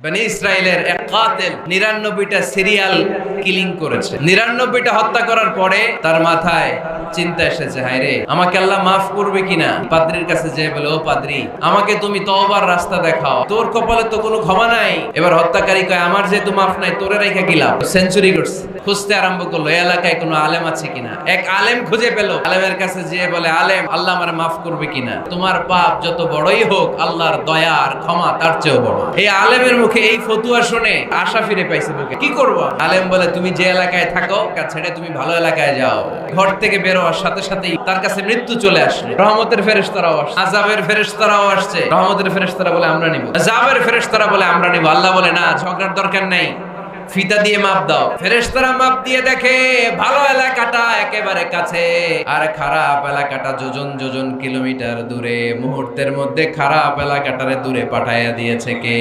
বনি ইসরায়েলের এক কাতিল ৯৯টা সিরিয়াল কিলিং করেছে। ৯৯টা হত্যা করার পরে তার মাথায় চিন্তা এসেছে, হায় রে, আমাকে আল্লাহ মাফ করবে কিনা। পাদ্রীর কাছে যেয়ে বলে, ও পাদ্রী, আমাকে তুমি তওবার রাস্তা দেখাও, তোর কপালে তো কোনো ক্ষমা নাই। এবার হত্যাকারী কয়, আমার যেহেতু মাফ নাই, তোরে রেখে কি লাভ। সেঞ্চুরি করছে। খুঁজতে আরম্ভ করলো এই এলাকায় কোনো আলেম আছে কিনা। এক আলেম খুঁজে পেল। আলেমের কাছে যেয়ে বলে, আলেম, আল্লাহ আমারে মাফ করবে কিনা। তোমার পাপ যত বড়ই হোক, আল্লাহর দয়া আর ক্ষমা তার চেয়েও বড়। এই আলেমের মুখে এই ফতুয়া শুনে আশা ফিরে পাইছে বুকে। কি করব? আলেম বলে, তুমি যে এলাকায় থাকো তা ছেড়ে তুমি ভালো এলাকায় যাও। ঘর থেকে বের হওয়ার সাথে সাথেই তার কাছে মৃত্যু চলে আসলো। রহমতের ফেরেশতারাও আসছে, আযাবের ফেরেশতারাও আসছে। রহমতের ফেরেশতারা বলে, আমরা নিব। আযাবের ফেরেশতারা বলে, আমরা নিব। আল্লাহ বলে, না, ঝগড়ার দরকার নাই, ফিতা দিয়ে মাপ দাও। ফেরেশতারা মাপ দিয়ে দেখে ভালো এলাকাটা একেবারে কাছে, আর খারাপ এলাকাটা যোজন যোজন কিলোমিটার দূরে। মুহূর্তের মধ্যে খারাপ এলাকাটারে দূরে পাঠাইয়া দিয়েছে কে?